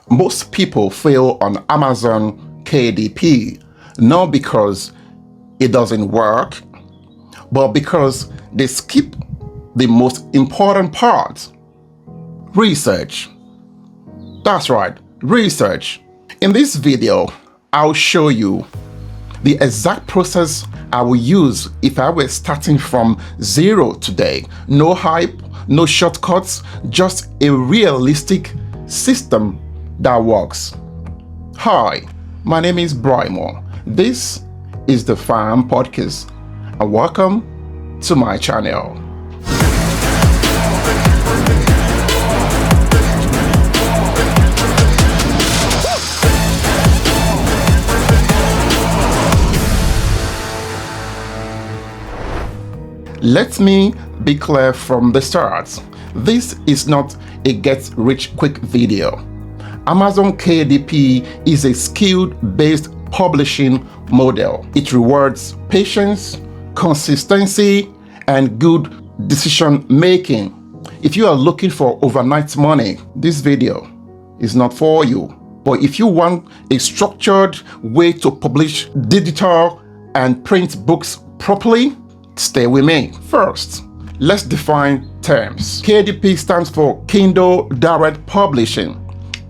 Most people fail on Amazon KDP, not because it doesn't work, but because they skip the most important part: research. That's right, research. In this video, I'll show you the exact process I will use if I were starting from zero today. No hype, no shortcuts, just a realistic system that works. Hi, my name is Braimoh. This is the Farm Podcast, and welcome to my channel. Let me be clear from the start. This is not a get-rich-quick video. Amazon KDP is a skill-based publishing model. It rewards patience, consistency, and good decision-making. If you are looking for overnight money, this video is not for you. But if you want a structured way to publish digital and print books properly, stay with me. First, let's define terms. KDP stands for Kindle Direct Publishing.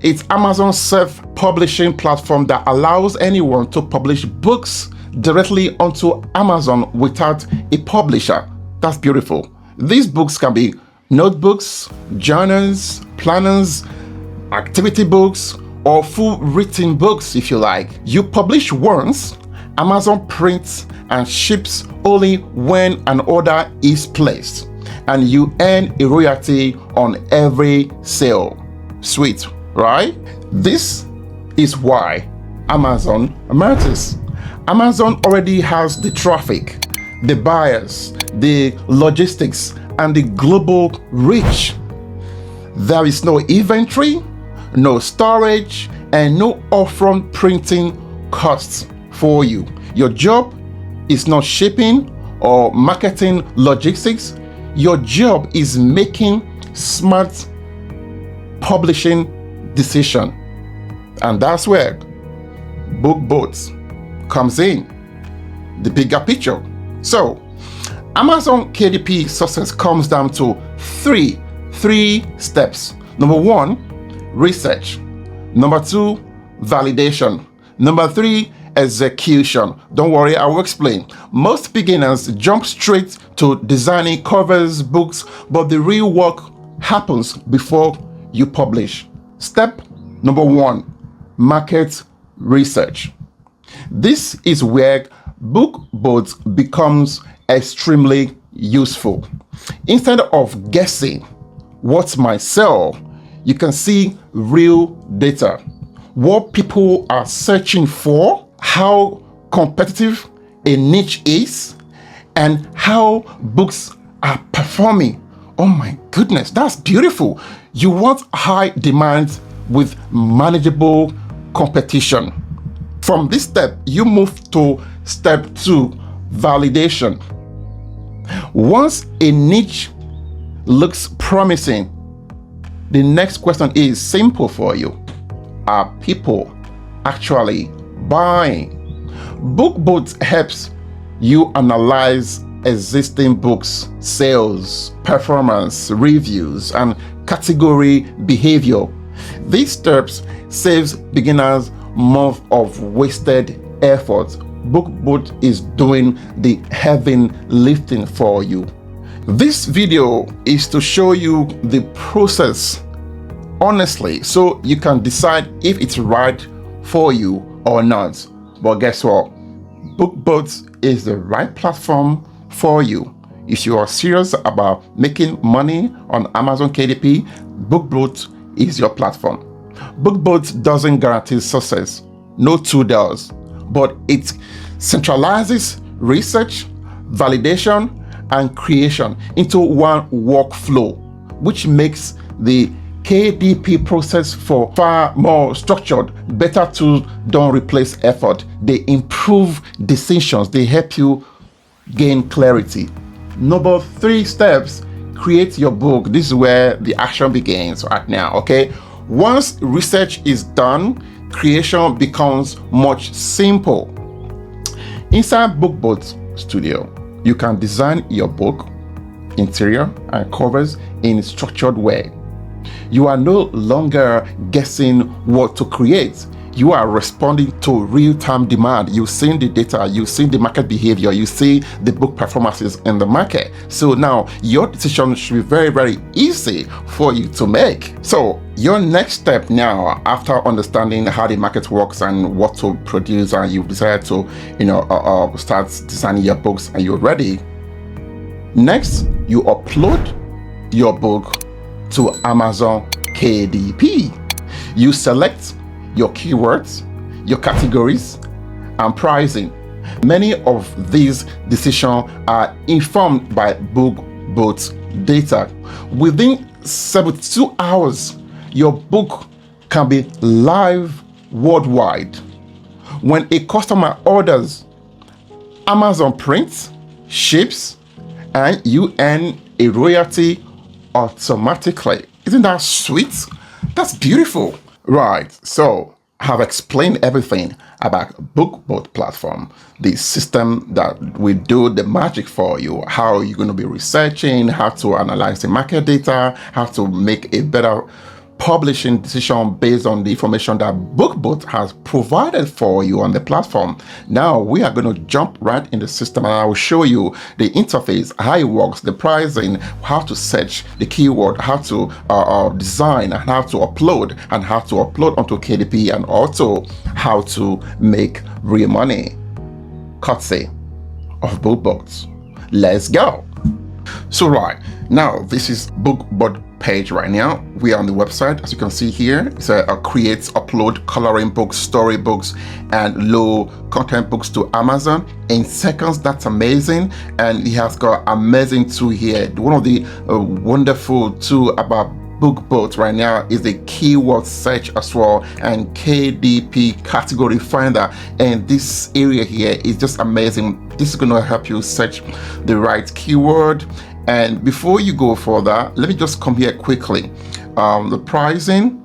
It's Amazon's self-publishing platform that allows anyone to publish books directly onto Amazon without a publisher. That's beautiful. These books can be notebooks, journals, planners, activity books, or full written books if you like. You publish once, Amazon prints and ships only when an order is placed, and you earn a royalty on every sale. Sweet, right? This is why Amazon matters. Amazon already has the traffic, the buyers, the logistics, and the global reach. There is no inventory, no storage, and no upfront printing costs for you. Your job is not shipping or marketing logistics. Your job is making smart publishing decision. And that's where BookBoat comes in, the bigger picture. So Amazon KDP success comes down to three steps. Number one, research. Number two, validation. Number three, execution. Don't worry, I will explain. Most beginners jump straight to designing covers, books, but the real work happens before you publish. Step number one, market research. This is where BookBoat becomes extremely useful. Instead of guessing what might sell, you can see real data. What people are searching for, how competitive a niche is, and how books are performing. Oh my goodness, that's beautiful. You want high demand with manageable competition. From this step, you move to step two, validation. Once a niche looks promising, the next question is simple for you. Are people actually buying? BookBoat helps you analyze existing books, sales, performance, reviews, and category behavior. These steps saves beginners months of wasted effort. BookBoat is doing the heavy lifting for you. This video is to show you the process honestly, so you can decide if it's right for you or not. But guess what? BookBoat is the right platform for you. If you are serious about making money on Amazon KDP, BookBoat is your platform. BookBoat doesn't guarantee success, no tool does, but it centralizes research, validation, and creation into one workflow, which makes the KDP process for far more structured. Better tools don't replace effort. They improve decisions. They help you gain clarity. Number 3 steps, create your book. This is where the action begins right now, okay? Once research is done, creation becomes much simple. Inside BookBoat Studio, you can design your book, interior and covers in a structured way. You are no longer guessing what to create. You are responding to real-time demand. You've seen the data, you've seen the market behavior, you see the book performances in the market. So now your decision should be very, very easy for you to make. So your next step now, after understanding how the market works and what to produce, and you've decided to, start designing your books and you're ready. Next, you upload your book to Amazon KDP. You select your keywords, your categories, and pricing. Many of these decisions are informed by BookBoat's data. Within 72 hours, your book can be live worldwide. When a customer orders, Amazon prints, ships, and you earn a royalty automatically. Isn't that sweet? That's beautiful. Right, so I have explained everything about BookBoat platform, the system that will do the magic for you, how you're going to be researching, how to analyze the market data, how to make a better publishing decision based on the information that BookBoat has provided for you on the platform. Now we are going to jump right in the system and I will show you the interface, how it works, the pricing, how to search the keyword, how to design and how to upload onto KDP, and also how to make real money courtesy of BookBoat. Let's go. So right now, this is BookBoat page right now. We are on the website. As you can see here, it's a create, upload coloring books, story books, and low content books to Amazon in seconds. That's amazing. And it has got amazing tool here. One of the wonderful tool about BookBoat right now is the keyword search as well, and KDP category finder. And this area here is just amazing. This is going to help you search the right keyword. And before you go further, let me just come here quickly. The pricing.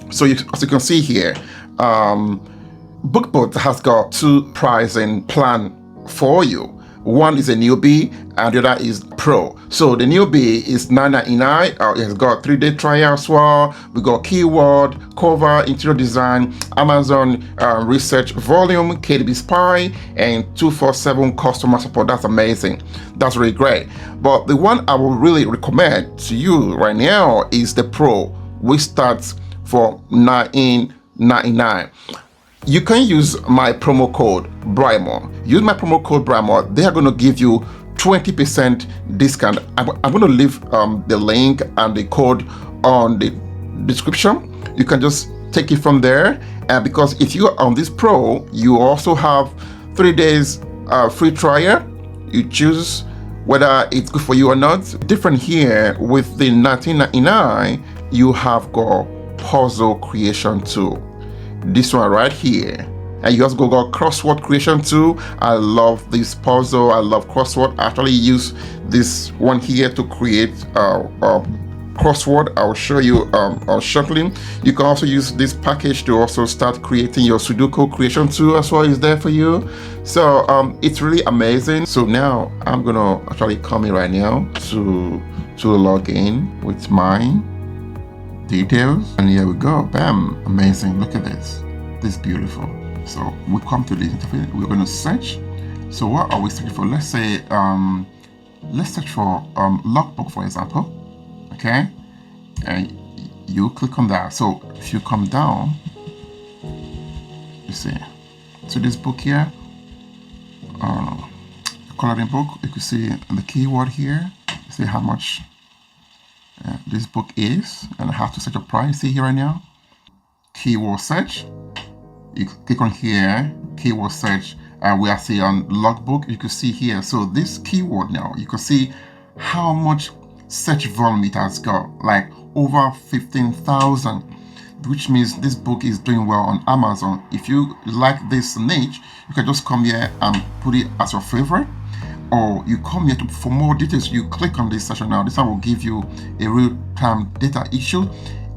So as you can see here, BookBoat has got two pricing plan for you. One is a newbie and the other is pro. So the newbie is $9.99. It has got 3-day trial as well. We got keyword, cover, interior design, Amazon research volume, KDP Spy, and 24/7 customer support. That's amazing. That's really great. But the one I would really recommend to you right now is the pro, which starts for $9.99. You can use my promo code Braimoh. Use my promo code Braimoh. They are going to give you 20% discount. I'm going to leave the link and the code on the description. You can just take it from there. And because if you are on this pro, you also have 3 days free trial. You choose whether it's good for you or not. Different here with the $19.99, you have got puzzle creation tool. This one right here, and you also got crossword creation too. I love this puzzle. I love crossword. I actually use this one here to create crossword. I'll show you shortly. You can also use this package to also start creating your Sudoku creation too as well. Is there for you. So it's really amazing. So now I'm gonna actually come in right now to log in with mine. Details, and here we go. Bam, amazing. Look at this. This is beautiful. So we come to the interface. We're going to search. So what are we searching for? Let's say let's search for logbook, for example. Okay, and you click on that. So if you come down, you see to this book here, coloring book, you can see the keyword here. You see how much this book is and how to search a price. See here right now, keyword search. You click on here, keyword search, and we are seeing on logbook. You can see here. So this keyword now, you can see how much search volume it has got, like over 15,000, which means this book is doing well on Amazon. If you like this niche, you can just come here and put it as your favorite. Or you come here for more details, you click on this section now. This one will give you a real-time data issue.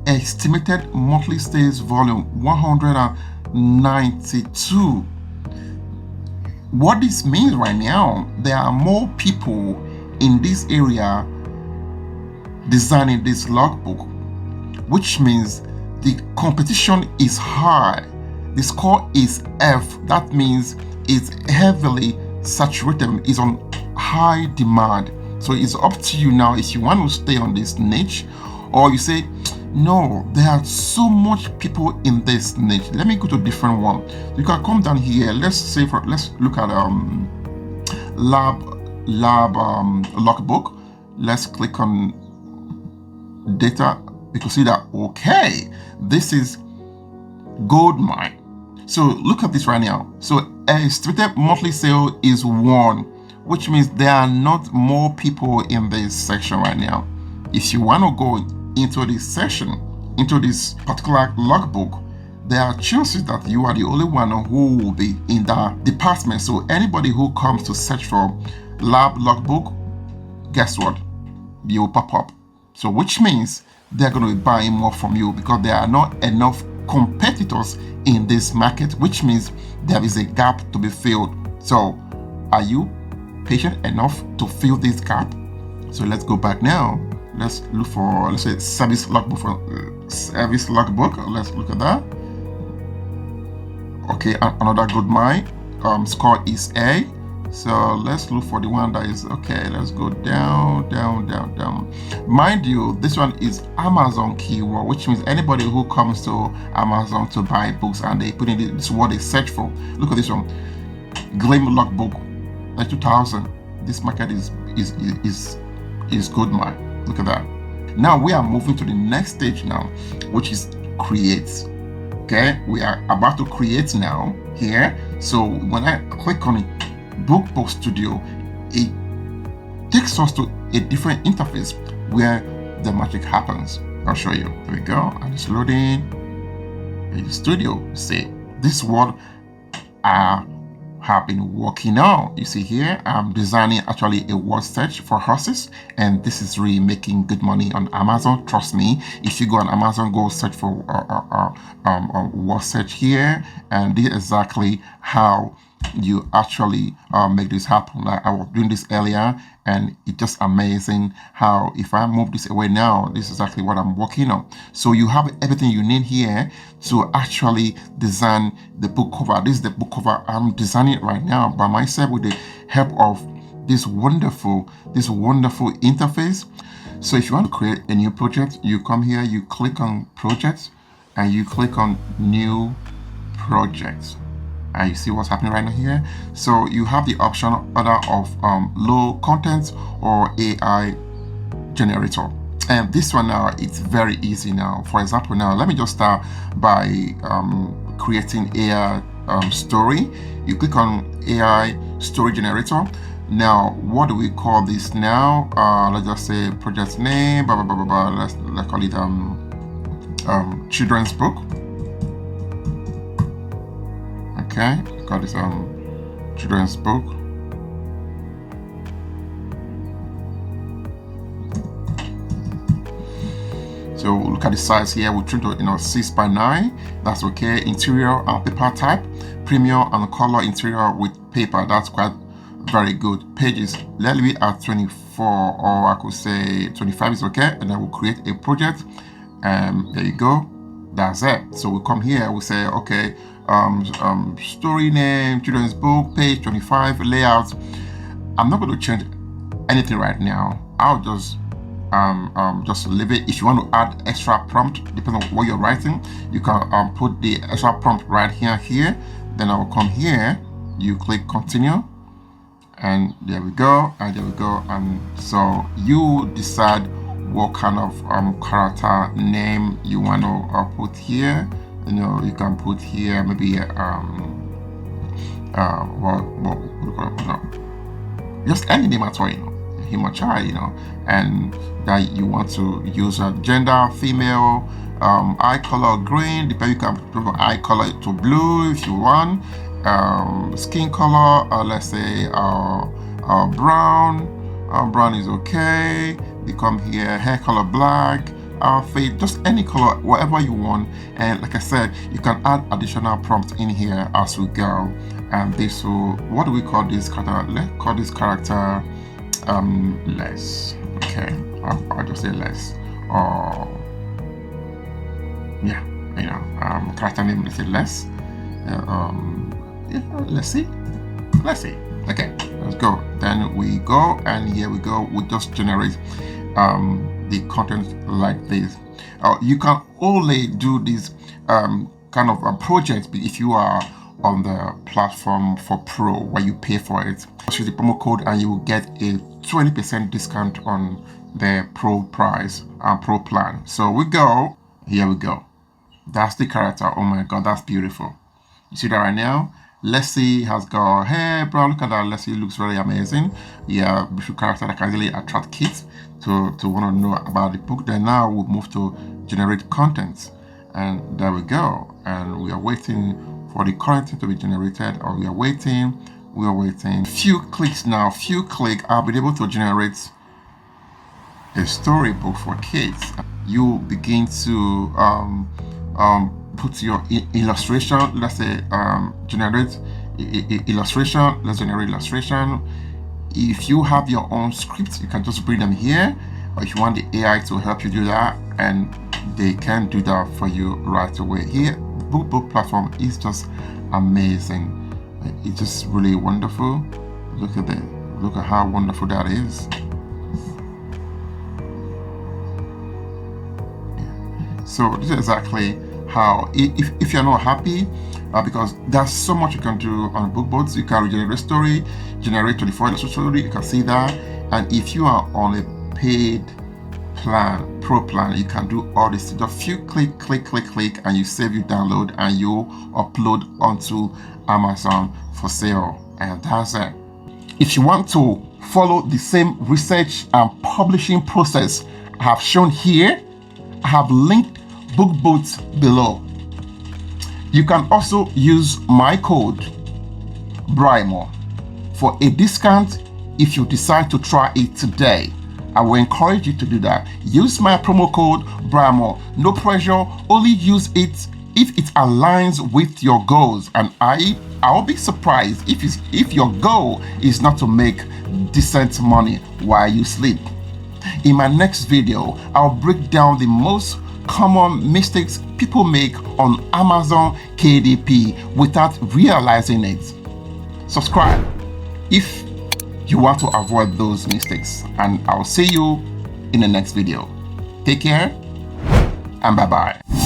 estimated monthly sales volume 192. What this means right now, there are more people in this area designing this logbook, which means the competition is high. The score is F. That means it's heavily saturated, is on high demand. So it's up to you now if you want to stay on this niche, or you say, no, there are so much people in this niche. Let me go to a different one. You can come down here. Let's look at lab logbook. Let's click on data. You can see that, okay, this is gold mine. So look at this right now. So estimated monthly sale is 1, which means there are not more people in this section right now. If you want to go into this section, into this particular logbook, there are chances that you are the only one who will be in that department. So anybody who comes to search for lab logbook, guess what? You will pop up. So which means they're going to be buying more from you because there are not enough competitors in this market, which means there is a gap to be filled. So are you patient enough to fill this gap? So let's go back now. Let's look for, let's say, service logbook. Let's look at that. Okay, another good mine. Score is A. So let's look for the one that is okay. Let's go down. Mind you, this one is Amazon keyword, which means anybody who comes to Amazon to buy books and they put in this word they search for. Look at this one, Gleam logbook, like 2000. This market is good mine. Look at that. Now we are moving to the next stage now, which is create. Okay, we are about to create now here. So when I click on it, BookBook Studio, it takes us to a different interface where the magic happens. I'll show you. There we go. And it's loading. In the studio, see this word I have been working on. You see here, I'm designing actually a word search for horses, and this is really making good money on Amazon. Trust me, if you go on Amazon, go search for word search here, and this is exactly how you actually make this happen. Like I was doing this earlier, and it's just amazing how if I move this away now, this is exactly what I'm working on. So you have everything you need here to actually design the book cover. This is the book cover. I'm designing it right now by myself with the help of this wonderful interface. So if you want to create a new project, you come here, you click on projects, and you click on new projects. And you see what's happening right now here. So you have the option either of low content or AI generator. And this one now, it's very easy now. For example, now let me just start by creating AI story. You click on AI story generator. Now, what do we call this now? Let's just say project name, blah, blah, blah, blah, blah. Let's call it children's book. Okay, got this children's book. So look at the size here. We trim to 6x9. That's okay. Interior paper type, premium and color interior with paper. That's quite very good. Pages, let me at 24, or I could say 25 is okay. And then we'll create a project. There you go. That's it. So we come here. We say okay. Story name, children's book, page 25, layout. I'm not going to change anything right now. I'll just leave it. If you want to add extra prompt, depending on what you're writing, you can put the extra prompt right here. Then I will come here. You click continue, and there we go. And so you decide what kind of character name you want to put here. You can put here maybe just any name at all, him or child, and that you want to use a gender, female, eye color green, depending, you can put eye color to blue if you want, skin color, let's say brown is okay. You come here, hair color black, outfit, just any color, whatever you want. And like I said, you can add additional prompts in here as we go. And this will, what do we call this character? Let's call this character less. Okay, I'll just say less. Or yeah, you know, character name, let's say less. Yeah, let's see. Okay, let's go. Then we go, and here we go. We just generate the content like this. You can only do this kind of project if you are on the platform for Pro, where you pay for it. Just use the promo code and you will get a 20% discount on the Pro price and Pro plan. So we go. Here we go. That's the character. Oh my God, that's beautiful. You see that right now? Leslie has got, hey bro, look at that. Leslie looks very amazing. Yeah, beautiful character that can really attract kids to want to know about the book. Then now we'll move to generate content. And there we go. And we are waiting for the content to be generated, or we are waiting. Few clicks now, I'll be able to generate a storybook for kids. You begin to put your illustration. Let's say generate illustration. Let's generate illustration. If you have your own scripts, you can just bring them here, or if you want the AI to help you do that, and they can do that for you right away. Here, book platform is just amazing. It's just really wonderful. Look at that. Look at how wonderful that is. So this is exactly how, if you're not happy, because there's so much you can do on BookBoats. You can regenerate story, generate 24 story, you can see that. And if you are on a paid plan, Pro plan, you can do all this. Just few click, and you save, you download, and you upload onto Amazon for sale. And that's it. If you want to follow the same research and publishing process I have shown here, I have linked BookBoats below. You can also use my code Braimoh for a discount if you decide to try it today. I will encourage you to do that. Use my promo code Braimoh. No pressure, only use it if it aligns with your goals. And I'll be surprised if your goal is not to make decent money while you sleep. In my next video, I'll break down the most common mistakes people make on Amazon KDP without realizing it. Subscribe if you want to avoid those mistakes, and I'll see you in the next video. Take care and bye-bye.